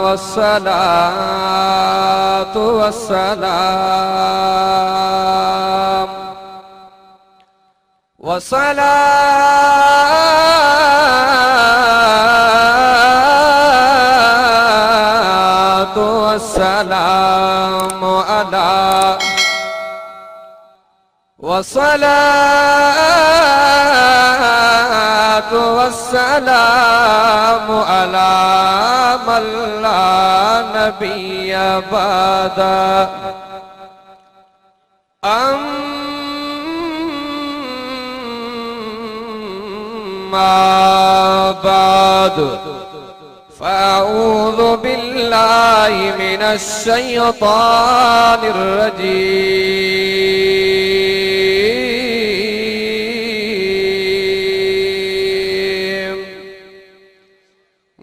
वस्सलातु वस्सलाम वस्सलातु वस्सलामु अला वस्सलातु वस्सलामु अला मन ला नबिय्य बअदा अम्मा बाद फ़अऊज़ु बिल्लाहि मिनश शैतानिर रजीम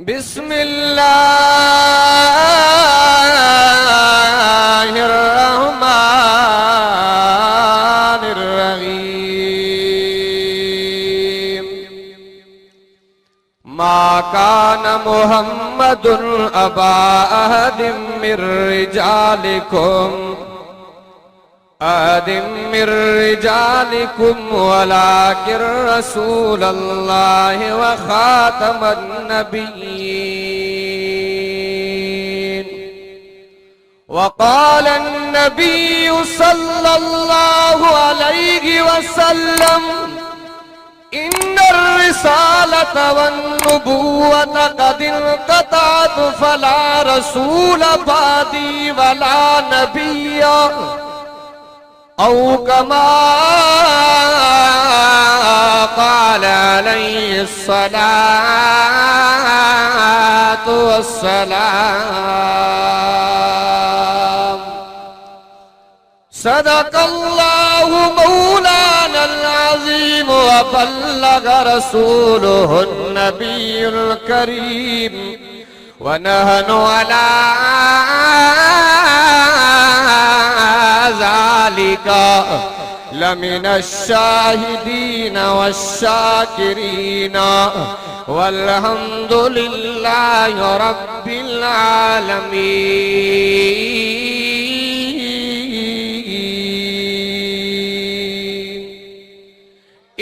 बिस्मिल्लाहिर रहमानिर रहीम मा कान मुहम्मदुन अबा अहदिम मिर रिजालिकुम वलाकिन रसूलल्लाहि व खातमन नबिय्यीन वक़ाल अन्नबिय्यु सल्लल्लाहु अलैहि वसल्लम इन्नर रिसालत वन्नुबुव्वत क़द इंक़तअत फला रसूल बादी वला नबिय्य औ कमा क़ाल अलैहिस्सलातु वस्सलाम सदक़ल्लाहु मौलानल अज़ीम व बल्लग़ रसूलुहुन नबियुल करीम व नहनु अला ज़ालिका लमिनश शाहिदीन वश्शाकिरीन वल्हम्दुलिल्लाहि रब्बिल आलमीन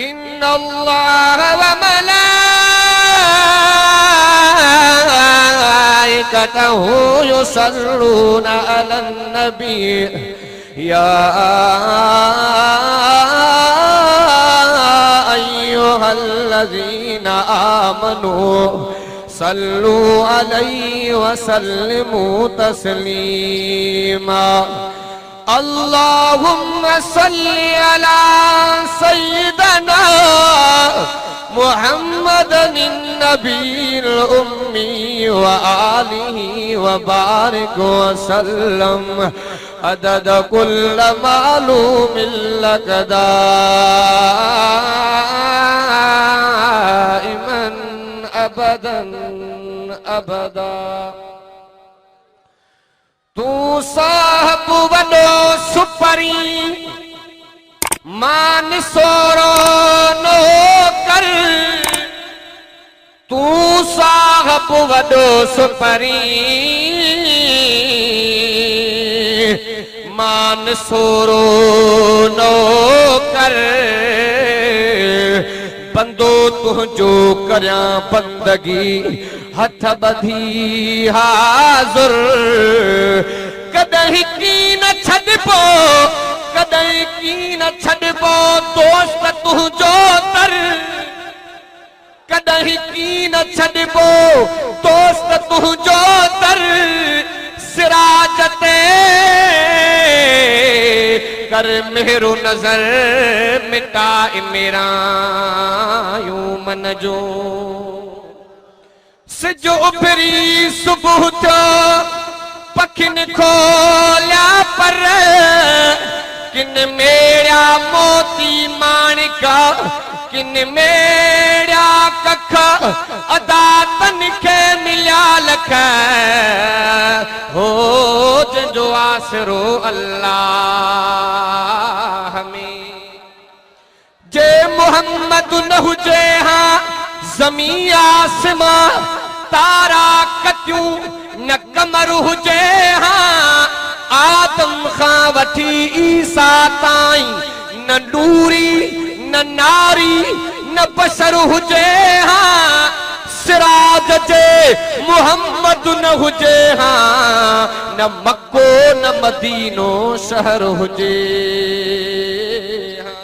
इन्नल्लाह व मलाइकतहु युसल्लूना अलन नबी या अय्युहल्लज़ीना आमनू सल्लू अलैहि व सल्लिमू तस्लीमा अल्लाहुम्मा सल्लि अला सय्यिदना मुहम्मदन नबील उम्मी व आलिहि व बारिक व सल्लम अदद कुल्ल मालूमिन लक दाइमन अबदन अबदा तू साहब वडो सुपरी मान सोरो नो कर तू साहब वडो सुपरी मान सोरो नो कर बंदो तुझो करया बंदगी हथ बधी हाजुर कदहीं की न छड़बो कदहीं की न छड़बो दोस्त तुझो तर कदहीं की न छड़बो दोस्त तुझो तर सिराजते कर मेरू नजर मिटा मेरा यूं मन जो सिजो उभरी सुबह तो पखिन खोलिया पर किन मेरा मोती माणिका किन मेरा कख अदा तन के मिलिया लख हो जो आसरो अल्लाह में जे मोहम्मद न हुजे हाँ जमी आसमां तारा कतियूं न कमर हुजे हाँ आदम खां वठी ईसा ताईं, न नूरी न नारी न बशर हुजे हाँ सिराज जे मोहम्मद न हुजे हाँ, न मक्को न मदीनो शहर हुजे हाँ।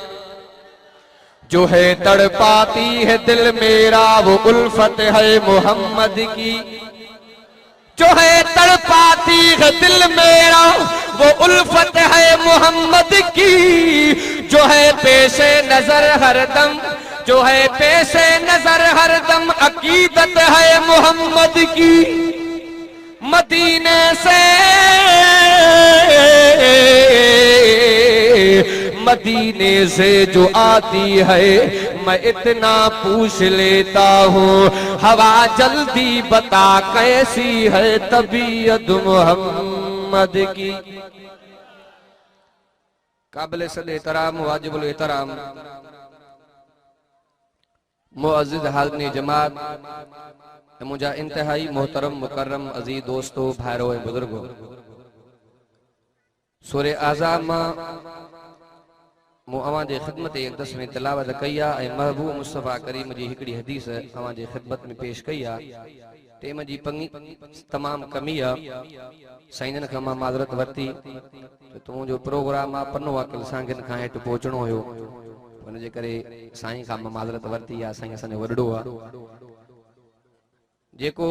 जो है तड़पाती है दिल मेरा वो उल्फत है मोहम्मद की, जो है तड़पाती है दिल मेरा वो उल्फत है मोहम्मद की, जो है पेशे नजर हरदम, जो है पेशे नजर हरदम अकीदत है मोहम्मद की। मदीने से मदीने से जो आती है मैं इतना पूछ लेता हूँ, हवा जल्दी बता कैसी है तबीयत मोहम्मद की। काबिल सद एहतराम वाजिबुल एहतराम मुअज़्ज़िज़ हाज़िरीन जमात, मुझा इंतहाई मोहतरम मुकर्रम अजीज दोस्तों भाइरों ऐं बुजुर्गों, सूरे आज़ाब मां मूं अवां जे ख़िदमत एक दस में तिलावत कई आहे ऐं महबूब मुस्तफ़ा करीम जी हिकिड़ी हदीस अवां जे ख़िदमत में पेश कई आहे। टेम जी पंगी तमाम कमी आहे, साईं खां मां माज़रत वरिती त तूं जो प्रोग्राम आहे पनो अकिल सांगन खां हेठि पहुचणो हुयो, उनजे करे साईं खां मां माज़रत वरिती आहे। साईं असांजो वॾड़ो आहे। जेको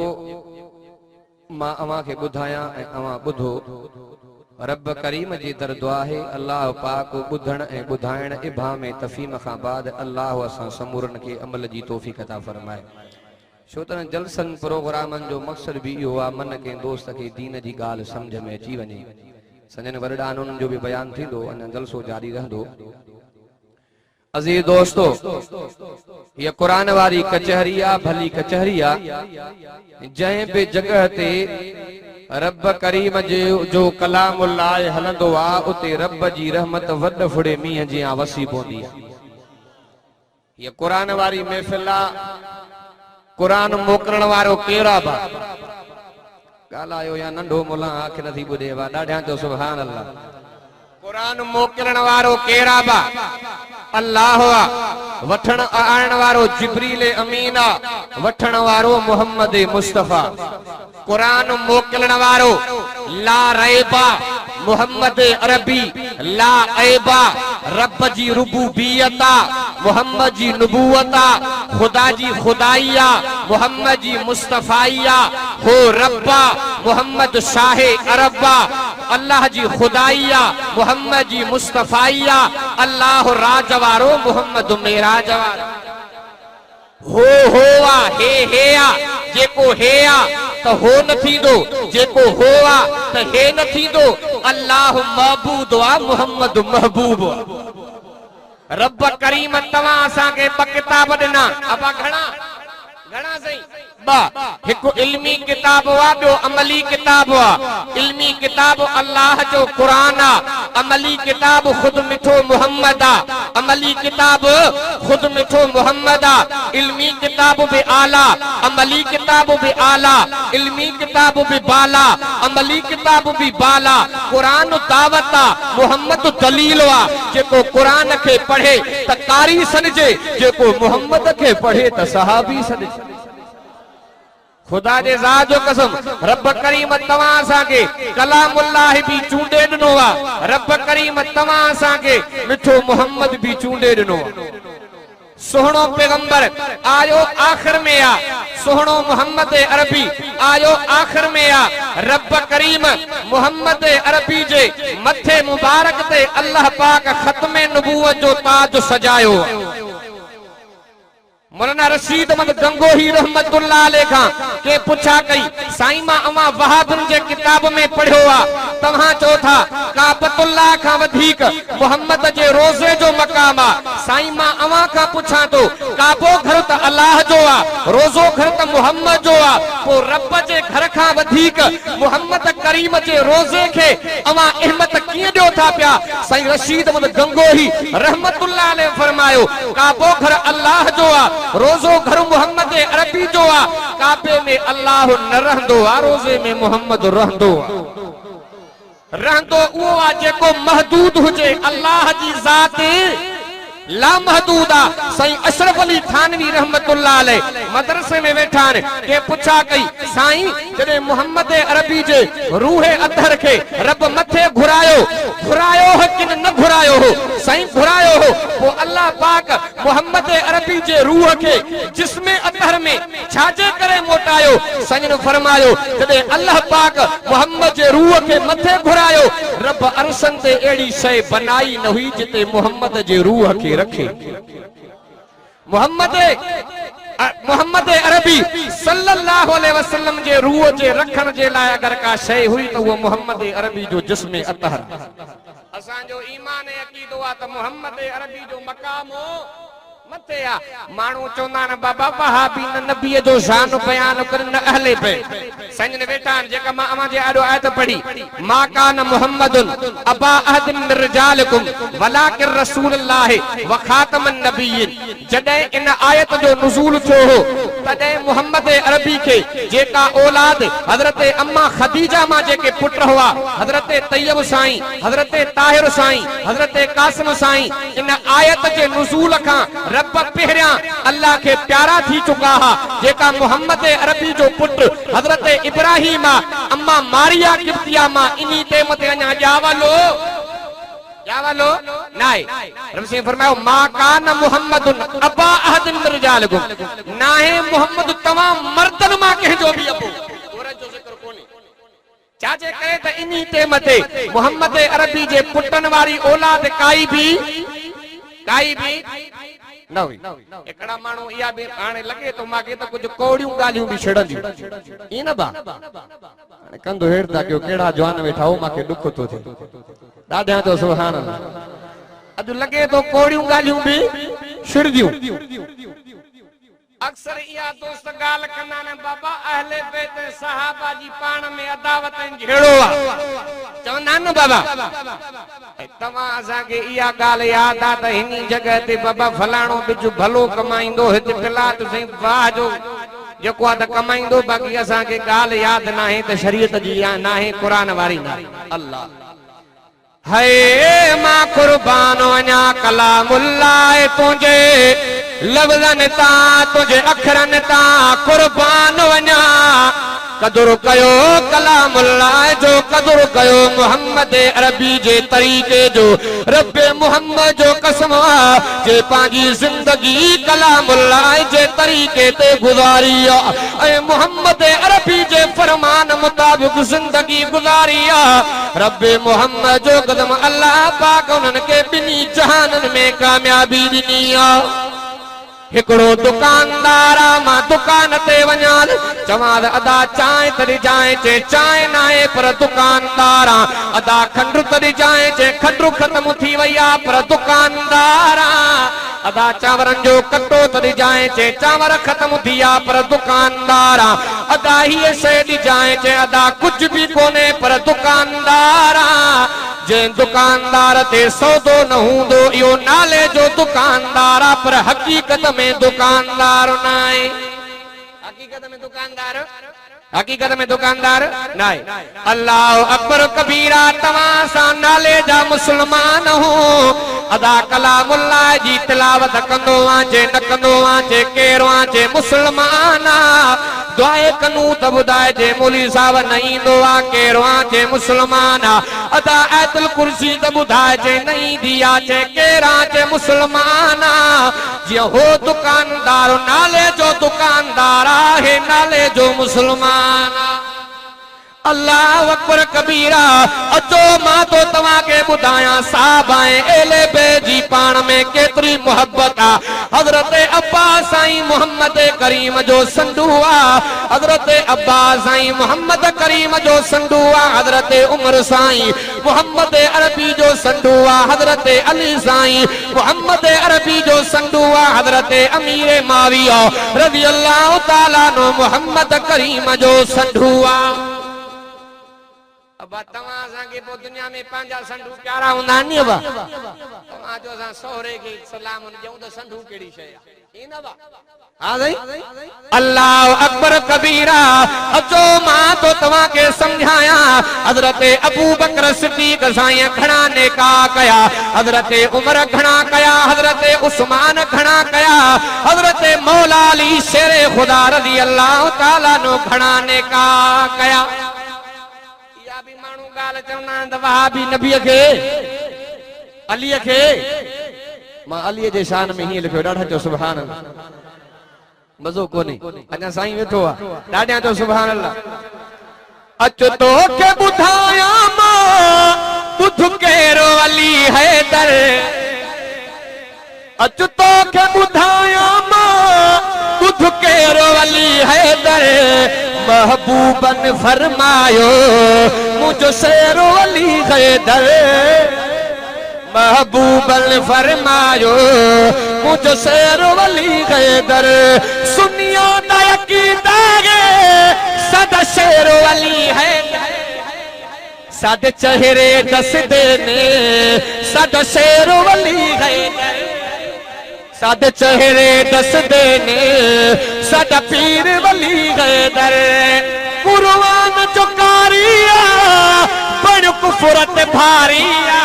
मां अवां खे ॿुधायां ऐं अवां ॿुधो, रब करीम जी दर दुआ है अल्लाह पाक ॿुधण ऐं ॿुधाइण इभा में तफ़ीम खां बाद अल्लाह असां समूरन खे अमल जी तौफ़ीक़ अता फरमाए। छो त जलसन प्रोग्रामनि जो मक़सद भी इहो आहे मन के दोस्त के दीन जी ॻाल्हि सम्झ में अची वञे। संजन वरदान उन्हनि जो भी बयान थींदो, अञा जलसो जारी रहंदो। अज़ीज़ दोस्तों, ये कुरान वारी कचहरी आ, भली कचहरी आ, जंहिं बि जगह ते रब करीम जो कलामुल्लाह हलंदो आ, उते रब जी रहमत वड फुड़े मींहं जियां वसी पवंदी आ। ये कुरान वारी महफ़िल आ, कुरान मोकिलण वारो केड़ा बा ॻाल्हायो या नंढो मुला आंख नथी ॿुधे वा ॾाढियां जो सुभान अल्लाह। कुरान मोकिलण वारो केड़ा बा अल्लाह आ, वठण आणण वारो जिब्रील अमीन आ, वठण वारो मोहम्मद मुस्तफा। कुरान मोकिलण वारो ला रैबा मोहम्मद अरबी, ला ऐबा रब जी रुबूबियता, मोहम्मद जी नबूवता, खुदा जी खुदाइया, मोहम्मद जी मुस्तफाइया, हो रब्बा मोहम्मद शाहे अरबा, अल्लाह जी खुदाइया, मोहम्मद जी मुस्तफाइया, अल्लाह राजवारो मोहम्मद मेराज वारो। हो आ हे आ, जेको हे आ तो हो न थींदो, जेको हो आ तो हे न थींदो। अल्लाह महबूद आ, मोहम्मद महबूब आ। रब करीम तव्हां असांखे ॿ किताब ॾिना, अबा घणा घणा सही ॿ, हिकु इल्मी किताब आ, ॿियो अमली किताब आ। इल्मी किताब अल्लाह जो कुरान आ, अमली किताब खुद मिठो मोहम्मद आ, अमली किताब खुद मिठो मोहम्मद आ। इल्मी किताब भी आला, अमली किताब भी आला, इल्मी किताब भी बाला, अमली किताब भी बाला। कुरान दावत आ, मोहम्मद दलील आ। जेको कुरान के पढ़े त कारी सनजे, जेको मोहम्मद के पढ़े त सहाबी सनजे। खुदा जे ज़ात जो कसम, रब करीम तव्हां असांखे कलामुल्लाह भी चूंडे ॾिनो आ, रब करीम तव्हां असांखे मिठो मोहम्मद भी चूंडे ॾिनो आ। सोहणो पैगंबर आयो आखिर में आ, सोहणो मोहम्मद अरबी आयो आखिर में आ। रब करीम मोहम्मद अरबी जे मथे मुबारक ते अल्लाह पाक खत्मे नबूवत जो ताज सजायो। मौलाना रशीद अहमद गंगोही रहमतुल्लाह अलैह खां के पुछा कई, साईं मां अवां वहाबिन जे किताब में पढ़ियो आ, तव्हां चओ था काबतुल्लाह खां वधीक मोहम्मद जे रोज़े जो मकाम आ। साईं मां अवां खां पुछां तो, काबो घर त अल्लाह जो आ, रोज़ो घर त मोहम्मद जो आ, पो रब जे घर खां वधीक मोहम्मद करीम जे रोज़े खे अवां अहमियत कीअं ॾियो था पिया। साईं रशीद अहमद गंगोही रहमतुल्लाह अलैह फरमायो काबो घर अल्लाह जो आ, रोज़ो घर मोहम्मद अरबी जो आ। काबे में अल्लाह न रहंदो आ, रोज़े में मोहम्मद रहंदो आ। रहंदो उहो आ जेको महदूद हुजे। अल्लाह जी ज़ात लामहदूद आ। साईं अशरफ अली थानवी रहमतुल्लाह अलैह मदरसे में वेठा आहिनि। के पुछा कई साईं जॾहिं मोहम्मद अरबी जे रूह अतहर खे रब मथे घुरायो हो कि न घुरायो हो? साईं घुरायो हो। पोइ अल्लाह पाक मोहम्मद अरबी जे रूह खे जिस्म अतहर में छाजे करे मोटायो? साईं ने फरमायो जॾहिं अल्लाह पाक मोहम्मद जे रूह खे मथे घुरायो रब अरसन ते अहिड़ी शइ बनाई न हुई जिते मोहम्मद जे रूह खे रखे। मोहम्मद अरबी सल्लल्लाहु अलैहि वसल्लम जे रूह जे रखण जे लाइ अगर का शइ हुई त उहो मोहम्मद अरबी जो जिस्म अतहर। असांजो ईमान ऐं अक़ीदो आहे त मोहम्मद अरबी जो मकाम मथे आ। माण्हू चवंदा आहिनि बाबा वहाबी न नबीअ जो शान बयान कर न अहले पे। संजन वेठा आहिनि जेका मां अवां जे आॾो आयत पढ़ी मा कान मुहम्मदुन अबा अहदिन मिन रिजालिकुम वलाकिन रसूलुल्लाह व खातमन नबिय्यिन। जॾहिं इन आयत जो नुज़ूल थियो हो तॾहिं मोहम्मद अरबी खे जेका औलाद हज़रत अम्मा खदीजा मां जेके पुट हुआ हज़रत तैयब साईं, हज़रत ताहिर साईं, हज़रत कासिम साईं, इन आयत जे नुज़ूल खां रब पहिरियां अल्लाह के प्यारा थी चुका हा। जेका मोहम्मद अरबी जो पुट हज़रत इब्राहिम अम्मा मारिया किफ्तिया मां इन्ही ते मते अञा जावलो नाए। रब से फरमायो मा कान मुहम्मदुन अबा अहदिन मिन रिजालिकुम। नाहे मोहम्मद तमाम मर्दन मां कंहिंजो भी अबो। औरत जो जिक्र कोन्हे। चाचे करे त इन्ही ते मते मोहम्मद अरबी जे पुटन वारी औलाद काई भी न हुई। एकड़ा माण्हू इहा बि हाणे लॻे थो मांखे त कुझु कौड़ियूं ॻाल्हियूं बि छेड़ंदियूं ई न बा। हाणे कंधो हेठि था कयो कहिड़ा जवान वेठा हो मांखे ॾुख थो थिए ॾाढा तो सुभान अल्लाह। अॼु लॻे थो कौड़ियूं ॻाल्हियूं बि छिड़दियूं। अक्सर इहा दोस्त ॻाल्हि कंदा आहिनि बाबा अहले बैत सहाबा जी पाण में अदावत जहिड़ो आहे चवंदा आहिनि न बाबा। तव्हां असांखे इहा ॻाल्हि यादि आहे त हिन जॻह ते बाबा फलाणो बिजु भलो कमाईंदो हिते फिलात साईं वाह जो जेको आहे त कमाईंदो। बाक़ी असांखे ॻाल्हि यादि न आहे त शरीयत जी न आहे क़ुरान वारी न आहे। अल्लाह है मां कुर्बान वञा कलामुल्लाह तुंहिंजे लफ़्ज़नि तां तुंहिंजे अखरनि तां कुर्बान वञा। कदुर कयो कलामुल्लाह जो, कदुर कयो मोहम्मद अरबी जे तरीक़े जो। रब मोहम्मद जो कसम आहे जे पंहिंजी ज़िंदगी कलामुल्लाह जे तरीक़े ते गुज़ारी आहे ऐं मोहम्मद अरबी जे फरमान मुताबिक़ ज़िंदगी गुज़ारी आहे। रब मोहम्मद जो कदम अल्लाह पाक उन्हनि खे ॿिन्ही जहाननि में कामयाबी ॾिनी आहे। हिकिड़ो दुकानदार मां दुकान ते वञा चवां अदा चांहि तरी जाए चे चांहि न आहे पर दुकानदार अदा खंडु तरी जाए चे खंडु ख़त्म थी वई आहे पर दुकानदार अदा चांवरनि जो कटो तरी जाए चे चांवर ख़त्म थी आहे पर दुकानदार अदा हीअ शइ ॾिजाए चे अदा कुझु बि कोन्हे पर दुकानदार जे दुकानदार ते सौदो न हूंदो इहो नाले जो दुकानदार आहे पर हकीकत में दुकानदार न आहे। हकीकत में दुकानदार न आहे। अल्लाह अकबर कबीरा तव्हां सां नाले जा मुस्लमान हो अदा कलामुल्लाह जी तिलावत कंदो आजे न कंदो आजे कहिड़ो आजे मुस्लमान दुआए कनू त ॿुधाए जे मौली साहब न ईंदो आहे कहिड़ो आजे मुस्लमान अदा आयतुल कुर्सी त ॿुधाए जे न ईंदी आहे कहिड़ा जे मुस्लमान जीअं हो दुकानदार नाले जो दुकानदार आहे नाले जो मुस्लमान अल्लाह अकबर कबीरा। अचो मां तो तव्हां के बुधाया साहब आए एले बेजी पान में केतरी मोहब्बत आ। हजरत अब्बास साईं मोहम्मद करीम जो संडुआ, हजरत अब्बास साईं मोहम्मद करीम जो संडुआ, हजरत उमर साईं मोहम्मद अरबी जो संडुआ, हजरत अली साईं मोहम्मद अरबी जो संडुआ, हजरत अमीर माविया रज़ी अल्लाह ताला नो मोहम्मद करीम जो संडुआ। अब तव्हां असांखे पोइ दुनिया में पंहिंजा संडू प्यारा हूंदा नी। अब तव्हां जो असां सोहरे खे सलाम ॾियूं त संडू कहिड़ी शइ आहे ईंदा बा। हाँ सही। अल्लाह अकबर कबीरा। अचो मां तो तव्हां खे समझाया हजरत अबू बकर सिद्दीक साईं घणा नेका कया, हजरत उमर घणा कया, हजरत उस्मान घणा कया, हजरत मौला अली शेरे खुदा रज़ी अल्लाह ताला नो घणा नेका कया। भी मानू गाल चवना त वहाबी नबी के अली के मां अली जे शान में ही लिखो ॾाढा चो सुभान अल्लाह। मज़ो कोनी अञा साईं वेठो आ ॾाढा चो सुभान अल्लाह। अच तो के बुधाया मां बुध केरो अली हैदर, अच तो के बुधाया मां बुध केरो अली हैदर, महबूबन फरमायो मुझो शेरो अली हैदर, महबूबन फरमायो मुझो शेरो अली हैदर। सुनियो ना यकीदा सदा शेरो अली हैदर, सादे चेहरे दस देने सदा शेरो अली हैदर, सादे चेहरे दस देने सदा पीर वली हैदर। कुर्बान चुकारिया बड़ कुफरत भारिया,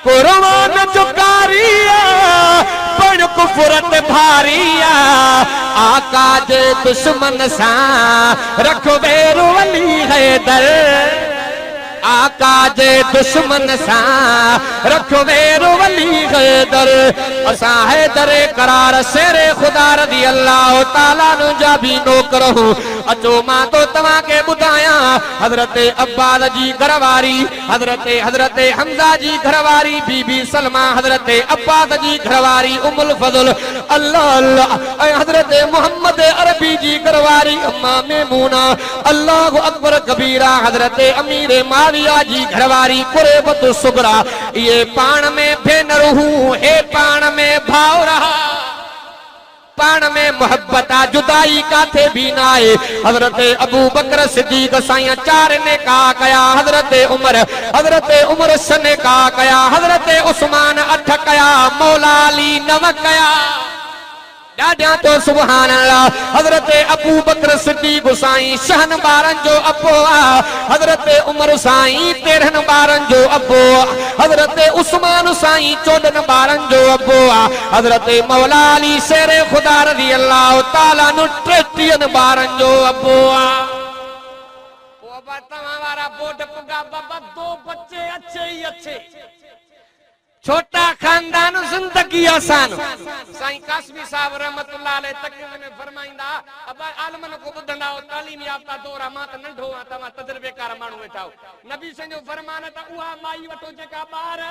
कुर्बान चुकारिया बड़ कुफरत भारिया, आका जे दुश्मन सा रखो बेरो वली हैदर, आका जे दुश्मन सा रखो बेरो वली हैदर। असा हैदर करार शेरे खुदा रज़ी अल्लाह ताला नु जा भी नौकर हूं। अचो मां तो तव्हां के बुधाया हजरत अब्बास जी घरवारी, हजरत हमजा जी घरवारी बीबी सलमा, हजरत अब्बास जी घरवारी उम्मुल फजल अल्लाह अल्लाह, हजरत मोहम्मद अरबी जी घरवारी अम्मा मेमूना अल्लाह अकबर कबीरा, हजरत अमीर माविया जी घरवारी कुरेबत सुगरा। ये पान में भेनर हूं हे पान में भाव रहा, पान में मोहब्बत जुदाई काथे भी ना है। हजरत अबू बकर सिद्दीक साईं चार ने का कया, हजरत उमर सने का कया, हजरत उस्मान अठ कया, मौला अली नव कया। ॾाढा तो सुभान अल्लाह। हजरत अबू बकर सिद्दीक साईं शहन बारन जो अबो आ, हजरत उमर साईं 13 बारन जो अबो आ, हजरत उस्मान साईं 14 बारन जो अबो आ, हजरत मौला अली शेरे खुदा रज़ी अल्लाह ताला नु 33 बारन जो अबो आ। ओ तव्हां वारा बोट पुगा बाबा, 2 बच्चे अच्छे ही अच्छे, छोटा खानदान जिंदगी आसान। साईं कासमी साहब रहमतुल्लाह अलैह तकरीर में फरमाइंदा अब आलमन को बुधंदा तालीम याफ्ता दौरा मां त नंढो आ, तव्हां तजर्बेकार माण्हू वेठा हो। नबी संजो फरमान त उहा माई वठो जेका ॿार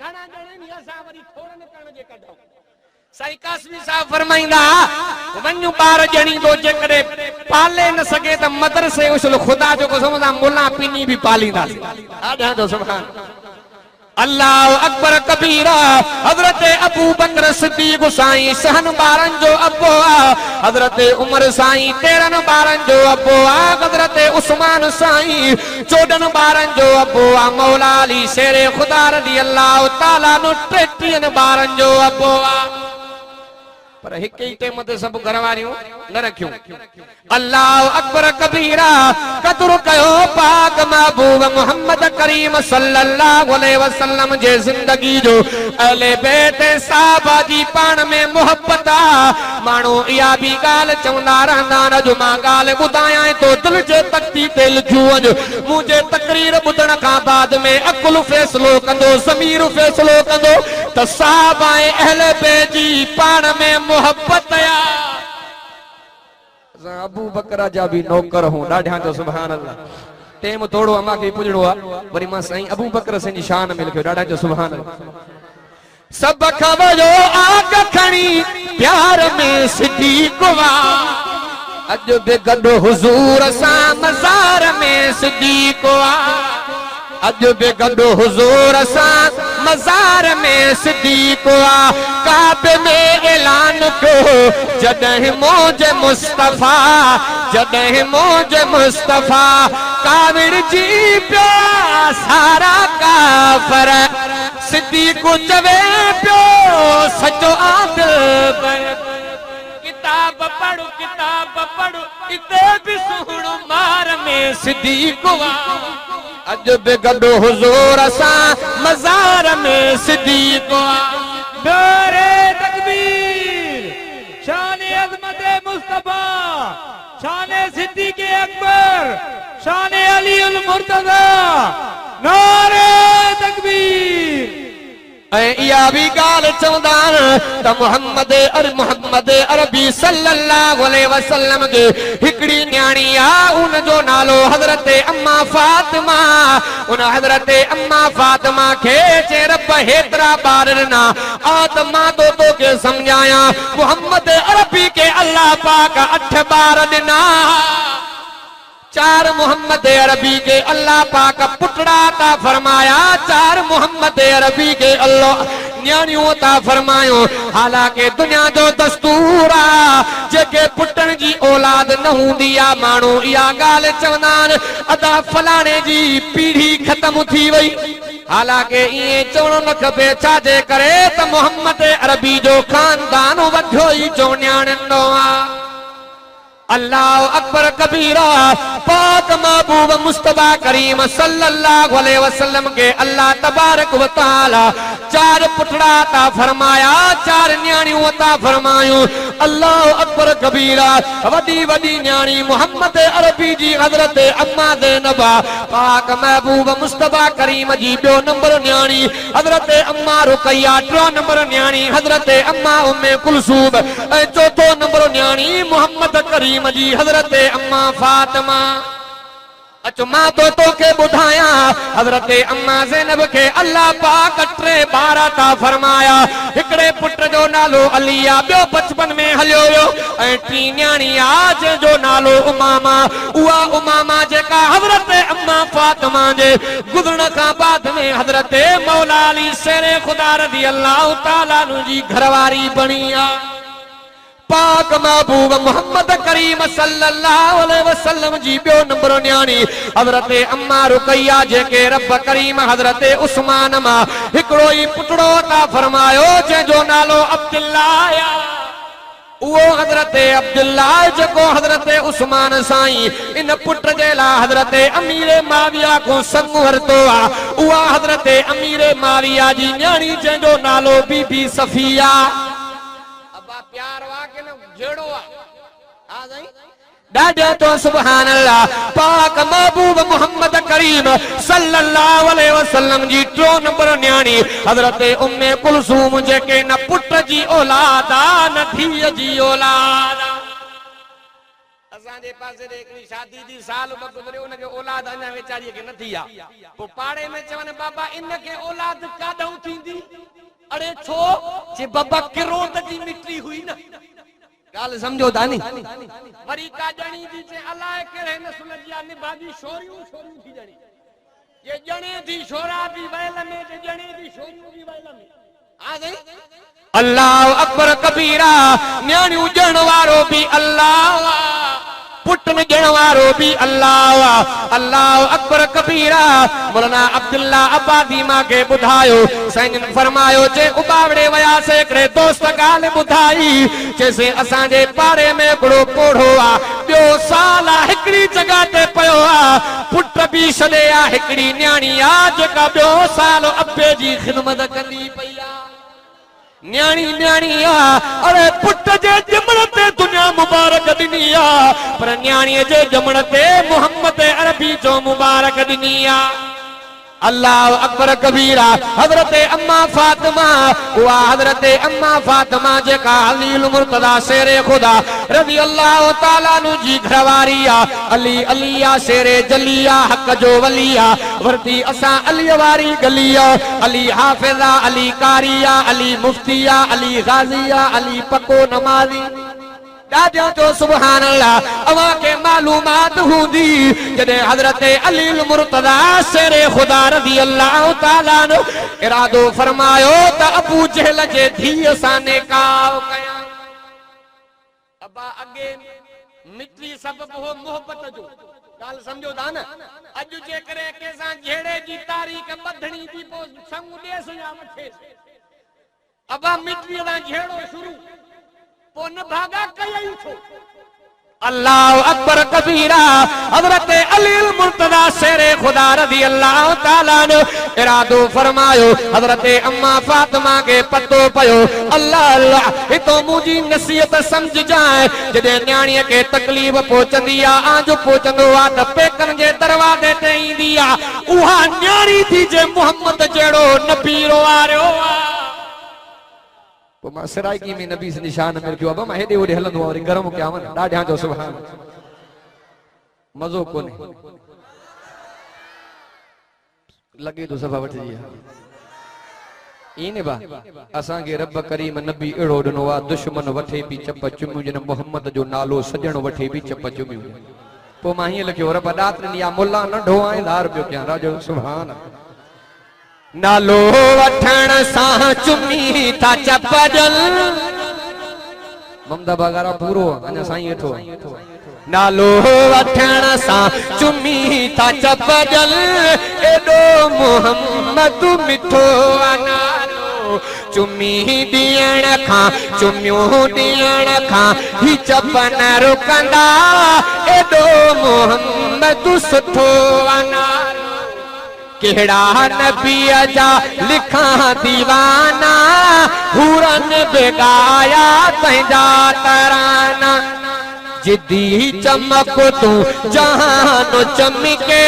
घणा ॼणनि असां वरी थोरन करण जे कढूं। साईं कासमी साहब फरमाइंदा वञू ॿार ॼणी तो जेकॾहिं पाले न सघे त मदरसे उसूल खुदा जो कसम सां मुला पीनी भी पालींदासीं। ॾाढा तो सुभान अल्लाह अकबर कबीरा। हजरत अबू बकर सिद्दीक साईं शहन बारन जो अबो आ, हजरत उमर साईं 13 बारन जो अबो आ, हजरत उस्मान साईं 14 बारन जो अबो आ, मौला अली शेरे खुदा रज़ी अल्लाह ताला नु 33 बारन जो अबो आ। पर एक ही टेम ते सब घरवारियों न रखियो। अल्लाह अकबर कबीरा। कदर कयो पाक महबूब मोहम्मद करीम सल्लल्लाहु अलैहि वसल्लम जे जिंदगी जो अहले बैत साहबा जी पान में मोहब्बत आ। मानो या भी गाल चवंदा रहंदा न जो मां गाल बुधाया तो दिल जे तख्ती ते लिखियो वञ। मुझे तकरीर बुधण का बाद में अकुल फैसलो कंदो, ज़मीर फैसलो कंदो त साहबा अहले बैत जी पान में मोहब्बत या अबू बकर जा भी नौकर हूं डाढिया जो सुभान अल्लाह टेम थोड़ो अमा के पुजणो आ वरी मां साईं अबू बकर से निशान में लिखो डाढा जो सुभान अल्लाह सब खवयो आग खणी प्यार में सिद्दीक़ वा अज बे गडो हुजूर सा मज़ार में सिद्दीक़ वा अज बे गडो हुजूर सा मज़ार में सिद्दीक़ वा काबे में ऐलान कयो जॾहिं मौज मुस्तफा जॾहिं मौज मुस्तफा काविर जी पियो सारा काफर सिद्दीक़ चवे पियो सचो आदिल किताब पढ़ो इते भी सुणो मार में सिद्दीक़ वा अज बे गडो हुजूर सा मज़ार में सिद्दीक़ वा नारे तकबीर शान अज़मत मुस्तफा शान सिद्दीक़ अकबर शान अली उल मुर्तज़ा नारे तकबीर या भी गाल चौदान त मोहम्मद अरबी सल्लल्लाहु अलैहि वसल्लम के हिकड़ी न्याणी आ उन जो नालो हजरत अम्मा फातिमा उन हजरत अम्मा फातिमा के चे रब हेतरा बार ना आत्मा तो के समझाया मोहम्मद अरबी के अल्लाह पाक 8 बार दिना 4 मोहम्मद अरबी के अल्लाह पाक पुटड़ा ता फरमाया 4 मोहम्मद अरबी के अल्लाह न्याणियों ता फरमायो हालांकि दुनिया जो दस्तूर आ जेके पुटन जी औलाद न हुंदी आ माण्हू इहा ॻाल्हि चवंदा अदा फलाणे जी पीढ़ी खत्म थी वई हालांकि ये चवणो न खपे छाजे करे त मोहम्मद अरबी जो खानदान वधियो ई चो न्याणियुनि आ अल्लाह अकबर कबीरा पाक महबूब मुस्तफा करीम सल्लल्लाहु अलैहि वसल्लम के अल्लाह तबारक व तआला 4 पुटड़ा ता फरमाया 4 न्याणियों ता फरमायो अल्लाह अकबर कबीरा वडी वडी न्याणी मोहम्मद अरबी जी हजरत अम्मा ज़ैनबा पाक महबूब मुस्तफा करीम जी 2 नंबर न्याणी हजरत अम्मा रुकैया 3 नंबर न्याणी हजरत अम्मा उम्मे कुलसूम 4 नंबर न्याणी मोहम्मद करीम जी हजरत अम्मा फातिमा अचो मां तो के बुधाया हजरत अम्मा ज़ैनब के अल्लाह पाक 3 बार ता फरमाया हिकड़े पुट जो नालो अली आ बियो बचपन में हलियो वियो ऐं टी न्याणी आज जो नालो उमामा उहा उमामा जेका हजरत अम्मा फातिमा जे गुज़रण का बाद में हजरत मौला अली शेरे खुदा रज़ी अल्लाह तआला नु जी घरवारी बणी आ पाक महबूब मोहम्मद करीम सल्लल्लाहु अलैहि वसल्लम जी 2 नंबर न्याणी हजरत अम्मा रुकैया जेके रब करीम हजरत उस्मान मा हिकड़ो ही पुटड़ो ता फरमायो जे जो नालो अब्दुल्ला वो हजरत अब्दुल्ला जको हजरत उस्मान साईं इन पुट जे ला हजरत अमीर माविया को संग वरतो आ उहा हजरत अमीर माविया जी न्याणी जे जो नालो बीबी सफिया प्यार वा के न जेड़ो आ जाई डाडे तो सुभान अल्लाह पाक महबूब मोहम्मद करीम सल्लल्लाहु अलैहि वसल्लम जी 3 नंबर न्याणी हजरत उम्मे कुलसूम जेके न पुट जी औलाद आ न धीअ जी औलाद असा जे पासे एकनी शादी जी साल गुजरे उन के औलाद अना वेचारी के न थी आ तो पाड़े में चवन बाबा इन के औलाद काडऊ थींदी अरे छो जे बाबा किरोड़ जी मिट्टी हुई ना गाल समझो दानी वरी का जणी जी से अलाए केरे नस्ल जी ने बाजी छोरियूं थी जणी ये जणे थी छोरा भी वैल में जे जणे थी छोरियूं भी वैल में आ गई अल्लाह अकबर कबीरा न्याणियूं जण वारो भी अल्लाह पुटन जण वारो भी अल्लाह अल्लाह अकबर कबीरा मौलाना अब्दुल्ला अब्बादी मां के बुधायो सैन फरमायो जे उबावड़े वया से एकड़े दोस्त गाल बुधाई जैसे असा जे पाड़े में बड़ो कोढ़ो आ 2 साल हिकड़ी जगह ते पयो आ पुट भी छले आ हिकड़ी न्याणी आ जेका 2 साल अब्बे जी खिदमत कंदी पई आ न्याणी न्याणी आ अरे पुट जे जमण ते दुनिया मुबारक दिनी आ पर न्याणी जे जमण ते मोहम्मद अरबी जो मुबारक दिनी आ अल्लाह अकबर कबीरा। हजरत अम्मा फातिमा हुआ हजरत अम्मा फातिमा जेका अलील मुर्तदा शेरे खुदा रज़ी अल्लाह ताला नु जी घरवारिया अली अलिया शेरे जलिया हक जो वलिया वर्दी असा अली वारी गलिया अली हाफिजा अली कारिया अली मुफ्तिया अली गाजिया अली पको नमाजी दादा तो सुभान अल्लाह अवा के मालूमात हुंदी जदे हजरत अली मुर्तदा शेरे खुदा रज़ी अल्लाह ताला नो इरादो फरमायो त अबू जहल जे धी साने काव कया अबा अगे मिट्टी सबब हो मोहब्बत जो गाल समझो था न अज जे करे केसा झेड़े जी तारीख बधणी दी पो संग देस या मथे अबा मिट्टी दा झेड़ो शुरू पोन भागा कई छो। अल्लाह अकबर कबीरा। हजरत अली मुर्तदा शेरे खुदा रज़ी अल्लाह ताला ने इरादो फरमायो हजरत अम्मा फातिमा के पतो पयो अल्लाह अल्लाह ये तो मुझी नसीहत समझ जाए जदे न्याणी के तकलीफ पहुंचंदी आ आज पहुंचंदो आ त पेकन जे दरवाजे ते ईंदी आ उहा न्याणी थी जे मोहम्मद जेड़ो नबी रोआरियो मां सराइकी में नबी से निशान मिल गयो अब मां हेडे ओडे हलंदो और गरम कयावन डाढिया जो सुभान मजो कोने लगे तो सभा वठ जी इने बा असा के रब करीम नबी एड़ो दनो आ दुश्मन वठे पी चप चुमियो जन मोहम्मद जो नालो सजण वठे पी चप चुमियो पो मां ही लिखयो रब दात निया मुल्ला न ढोआए धार पियो क्या राजो सुभान नालो वठण सा चुमी था चपजल ममदा बगारा पूरो अने साईं एठो नालो वठण सा चुमी था चपजल एडो मोहम्मद मिठो नालो चुमी दियण खां चुमियो दियण खां ही चप न रुकंदा एडो मोहम्मद सुठो नालो केड़ा नबी जा लिखा दीवाना हुरन बेगाया तंजा तराना जिदी चमक तू जहान चमके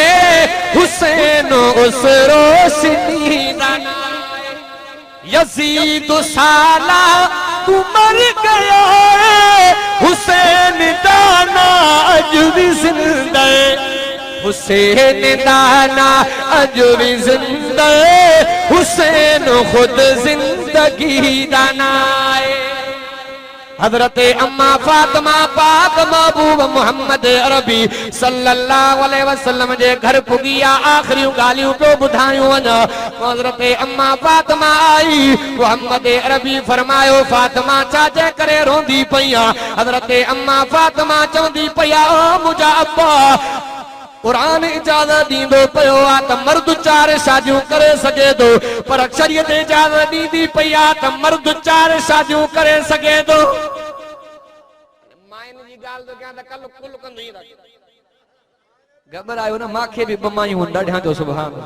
हुसैन उस रोशनी यजीद साला तू मर गया हुसैन दाना अज भी जिंदा हुसैन दाना अज भी जिंदा हुसैन खुद जिंदगी दाना हजरत अम्मा फातिमा पाक महबूब मोहम्मद अरबी सल्लल्लाहु अलैहि वसल्लम जे घर पुगिया आखिरी गालियों पे बुधायो वना हजरत अम्मा फातिमा आई मोहम्मद अरबी फरमायो फातिमा चाचे करे रोंदी पईया हजरत अम्मा फातिमा चवंदी पईया ओ मुजा अब्बा कुरान इजाजत दींदो पयो आ त मर्द 4 शादियूं करे सके दो पर शरीयत इजाजत दींदी पई आ त मर्द 4 शादियूं करे सके दो माइन जी गाल तो क्या त कल कुल कंदी घबरायो न माखे भी बमायूं ॾाढा जो सुभान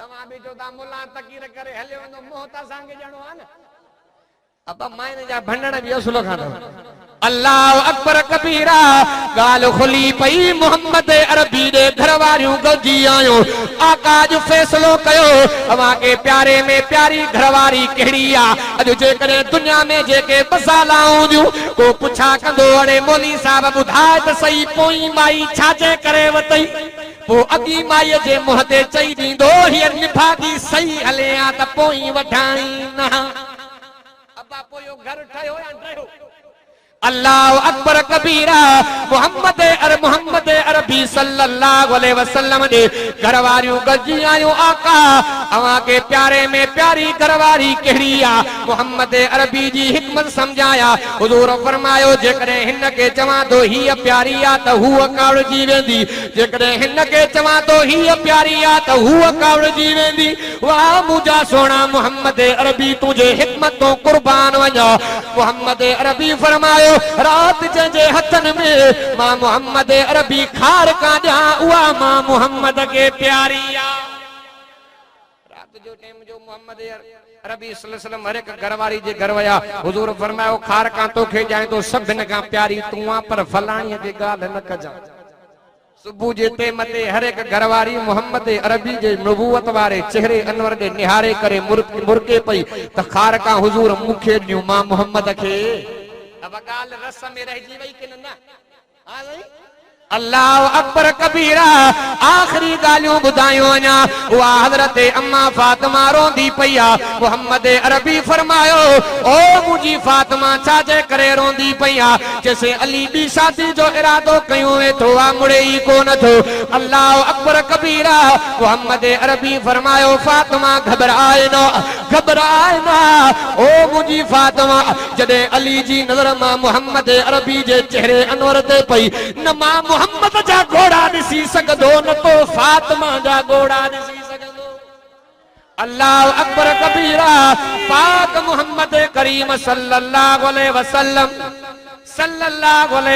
तमा भी जो दा मुल्ला तकीर करे हलियो न मोहता सांगे जणो आ न अब माइन जा भंडण भी असुल खाना अल्लाह अकबर कबीरा गाल खुली पई मोहम्मद अरबी दे घर वारियूं गजी आयो आका जो फैसलो कयो अवा के प्यारे में प्यारी घरवारी केड़ी आ अज जे करे दुनिया में जेके बसालाऊं दियो को पुछा कंदो अड़े मौली साहब बुधाए त सही पोई माई छाजे करे वतई पो अगी माई जे मुंह ते चई दींदो हियर निभागी सही हले आ त पोई वठाणी ना अब्बा पोयो घर ठयो या ठयो अल्लाह अकबर कबीरा मोहम्मद अरबी सल्लल्लाहु अलैहि वसल्लम दे घरवारियूं गजी आयो आका अवा के प्यारे में प्यारी घरवारी केड़ी आ मोहम्मद अरबी जी हिकमत समझाया हुजूर फरमायो जेकरे हिन के चवा तो ही प्यारी आ त हूअ कावड़जी वेंदी जेकरे हिन के चवा तो ही प्यारी आ त हूअ कावड़जी वेंदी वाह मुजा सोना मोहम्मद अरबी तुझे हिकमत तो कुर्बान वजा मोहम्मद अरबी फरमायो रात जे हथन में मां मोहम्मद अरबी खार का जा उआ मां मोहम्मद के प्यारिया रात जो टाइम जो मोहम्मद अरबी सल्लल्लाहु अलैहि वसल्लम हर एक घरवारी जे घर वया हुजूर फरमायो खार का तो खे जाए तो सभिन का प्यारी तू आ पर फलाणी के गाल न कजा सुबह जे ते मते हर एक घरवारी मोहम्मद अरबी जे नबूवत वारे चेहरे अनवर दे निहारे करे मुरके पई त खार का हुजूर मुखे न्यू मां मोहम्मद खे। अब गाल रस में रहजी वई कि न? हां भाई अल्लाह अकबर कबीरा। आखिरी गालियों बुधायो अञा उहा हज़रत अम्मा फातिमा रोंदी पई आ। मोहम्मद अरबी फरमायो ओ मुंहिंजी फातिमा छाजे करे रोंदी पई आ? जैसे अली बी शादी जो इरादो कयो वेठो आ मुड़े ई कोन थो। अल्लाह अकबर कबीरा। मोहम्मद अरबी फरमायो फातिमा घबराए ना ओ मुंहिंजी फातिमा। जॾहिं अली जी नज़र मां मोहम्मद अरबी जे चेहरे अनवर ते पई न मां मोहम्मद जा घोड़ा दिसी सकदो न तो फातिमा जा घोड़ा दिसी सकदो। अल्लाह अकबर कबीरा। पाक मोहम्मद करीम सल्लल्लाहु अलैहि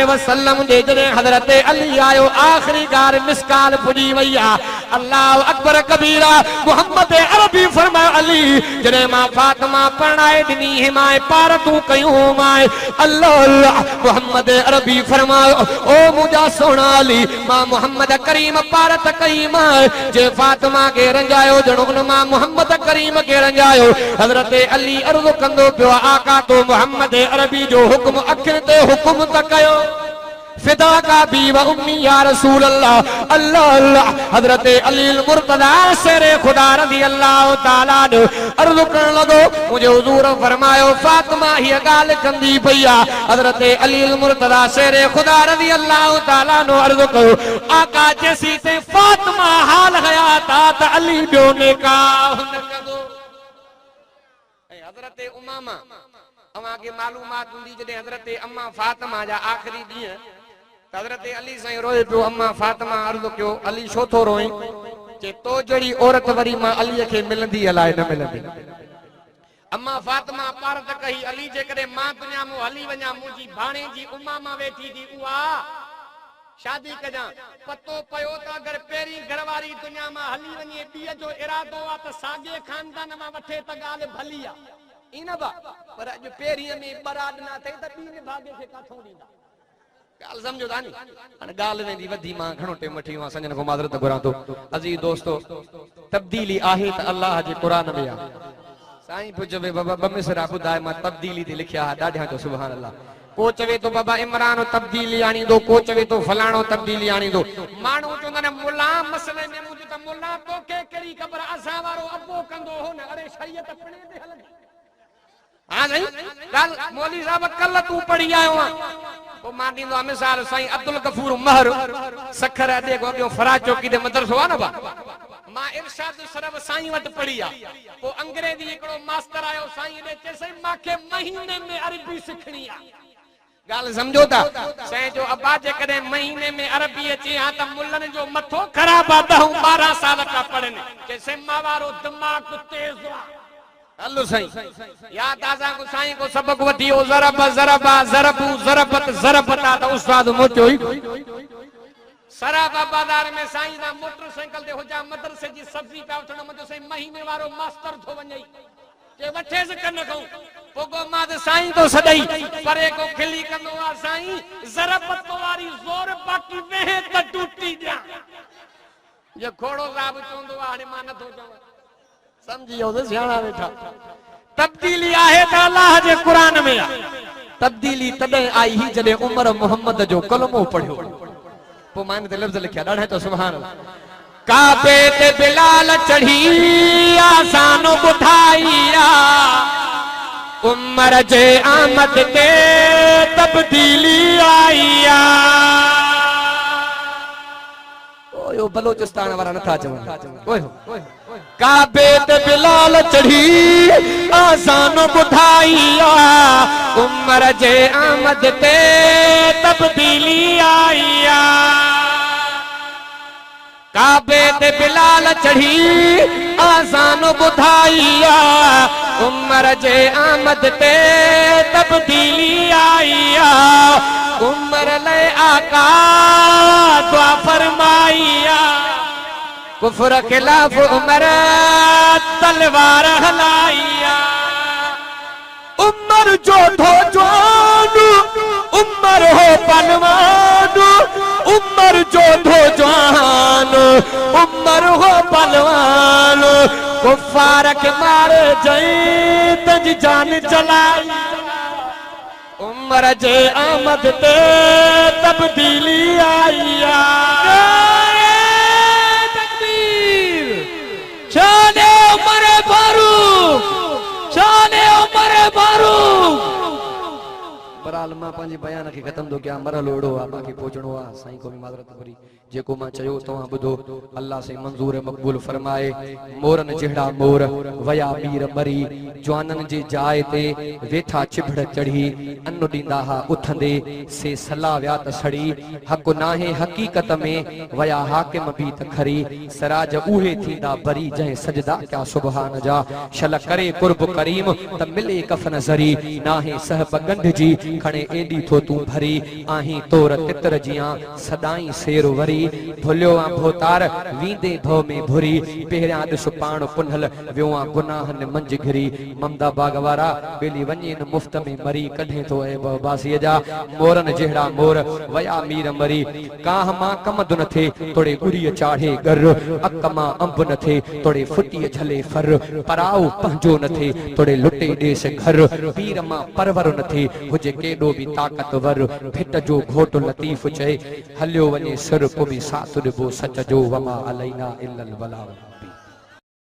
वसल्लम जे जॾहिं हज़रत अली आयो आखिरी गार मिसकाल पुजी वई आ। अल्लाह अकबर कबीरा। मोहम्मद अरबी फरमायो अली जॾहिं मां फातिमा परणाए ॾिनी हिमाए पार तूं कयूं माए अल्लाह। मोहम्मद अरबी फरमायो ओ मुंहिंजा सोना अली मां मोहम्मद करीम पार त कई माए जे फातिमा खे रंजायो ॼणो उन मां मोहम्मद करीम खे रंजायो। हज़रत अली अर्ज़ कंदो पियो आका तो मोहम्मद अरबी जो हुक्म अखिर ते हुक्म त कयो। फिदा का बी व उम्मी या रसूल अल्लाह अल्लाह। हज़रत अली मुर्तज़ा शेरे खुदा रज़ी अल्लाह ताला ने अर्ज़ करण लगो मुझे हुजूर फरमायो फातिमा ही गाल कंदी पई आ। हज़रत अली मुर्तज़ा शेरे खुदा रज़ी अल्लाह ताला ने अर्ज़ कयो आका जैसी ते फातिमा हाल हयात त अली बियो निकाह न कंदो। हज़रत उमामा अवां के मालूमात हुंदी जॾहिं हज़रत अम्मा फातिमा जा आखिरी ॾींहं हज़रत अली साईं रोए पियो। अम्मा फातिमा अर्ज़ कयो अली छो थो रोए? जे तो जहिड़ी औरत वरी मां अलीअ खे मिलंदी अलाए न मिलंदी। अम्मा फातिमा पार त कही अली जेकॾहिं मां दुनिया मां हली वञा मुंहिंजी भाणे जी उमामा वेठी थी उहा शादी कजां। पतो पयो त अगरि पहिरीं घरवारी दुनिया मां हली वञे ॿीअ जो इरादो आहे त साॻे खानदान मां वठे त ॻाल्हि भली आहे इन बा पर अॼु पहिरीं में बराद न थिए त ॿी भागे खे काथों ॾींदा। ॻाल्हि सम्झो था नी? हाणे ॻाल्हि वेंदी वधी मां घणो टाइम वठी वियो आहियां संजन खां माज़रत घुरां थो। अज़ीज़ दोस्तो तब्दीली आहे त अल्लाह जे क़ुरान में आहे। साईं पुछ वे बाबा ॿ मिसरा ॿुधाए मां तब्दीली ते लिखिया हा ॾाढा जो सुभान अल्लाह। को चवे तो बाबा इमरान तब्दीली आणींदो को चवे तो फलाणो तब्दीली आणींदो। माण्हू चवंदा आहिनि मुला मसले में मुंहिंजो त मुला तोखे कहिड़ी ख़बर असां वारो अबो कंदो हो न अरे शरीयत पणे ते हलंदी। हां साईं ॻाल्हि मौलवी साहब कल तूं पढ़ी आयो आहे पोइ मां ॾींदो आहे मिसाल साईं अब्दुल गफूर महर सखर अॾे अॻियो फराज चौकी ते मदरसो आहे न बा मां इरशाद सरब साईं वटि पढ़ी आहे। पोइ अंग्रेजी हिकिड़ो मास्टर आयो साईं ॾे चयसि मूंखे महीने में अरबी सिखणी आहे। ॻाल्हि सम्झो था? साईं जो अब्बा जेकॾहिं महीने में अरबी अचे हा त मुल्लनि जो मथो ख़राब आहे 10-12 साल का पढ़नि चयसि मां वारो दिमाग़ तेज़ आहे। हलो साईं याद आजा को साईं को सबक वठियो ज़रब ज़रबा ज़रबू ज़रबत ज़रबता त उस्ताद मोटियो ई सराबा बाजार में साईं दा मोटरसाइकिल ते हुजा मदरसे जी सब्जी पे उठण मुंहिंजो साईं महीने वारो मास्टर थो वञई के वठे से कन कहूं पोगो मां त साईं तो सदई परे को खिली कंदो आ साईं ज़रबत वारी ज़ोर बाकी वेहे त टूटी ॾिया ये घोड़ो साहब चवंदो आ हाणे मां नथो चवां समझियो त सियाणा वेठा। तब्दीली आहे त अल्लाह जे क़ुरान में आहे। तब्दीली तॾहिं आई ही जॾहिं उमर मोहम्मद जो कलमो पढ़ियो पोइ मां ते लफ़्ज़ लिखिया ॾाढा तो सुभान अल्लाह। काबे ते बिलाल चढ़ी आसान ॿुधाईया उमर जे आमद ते तब्दीली आईया। ओयो बलोचिस्तान वारा नथा चवनि ओयो काबे ते बिलाल चढ़ी आसान ॿुधाईया उमर जे आमद ते तब्दीली आईया। काबे ते बिलाल चढ़ी आसान ॿुधाईया उमर जे आमद ते तब्दीली आईया। उमर ले आका दुआ फरमाईया कुफर खिलाफ उमर तलवार हलाईया। उमर जो थो जवान उमर हो पलवान उमर जो धो जवान उमर हो बलवान कुफार के मारे जई तज जान चलाई उमर जे आमद ते तब्दीली आईया तकबीर शान उमर फारूक शान उमर फारूक बराल मां पंहिंजे बयान खे ख़त्म थो कयां मरल ओड़ो आहे बाक़ी पहुचणो आहे साईं को बि माज़रत भरी जेको मां चयो तव्हां ॿुधो अल्लाह से मंज़ूर मक़बूल फरमाए मोरन जहिड़ा मोर वया मीर मरी जवाननि जे जाइ ते वेठा चिभड़ चढ़ी अन्न ॾींदा हा उथंदे से सलाह विया त सड़ी हक़ नाहे हक़ीक़त में वया हाकिम बि त खरी सराज उहे थींदा बरी जंहिं सजदा क्या सुबहान जा शल करे कुर्ब करीम त मिले कफन ज़री नाहे सहब गंढ जी खणे एडी थो तू भरी आही तोर तितर जियां सदाई सेर वरी भुलियो आ भोतार वींदे भव में भुरी पहिरियां ॾिस पाण पुनल वियो आ गुनाहनि मंझि घिरी ममदा बाग वारा बेली वञे न मुफ्त में मरी कढे थो ऐं बासीअ जा मोरन जहिड़ा मोर वया मीर मरी काह मां कमद न थे तोड़े गुड़ीअ चाढ़े गर अक मां अंब न थे तोड़े फुटीअ झले फर पराओ पंहिंजो न थे तोड़े लुटे ॾेस घर पीर मां परवर न थे हुजे केॾो बि ताक़तवर भिट जो घोट लतीफ़ चए हलियो वञे सिर को बि साथ ॾिबो सच जो वमा अलैना इल्लल बलाग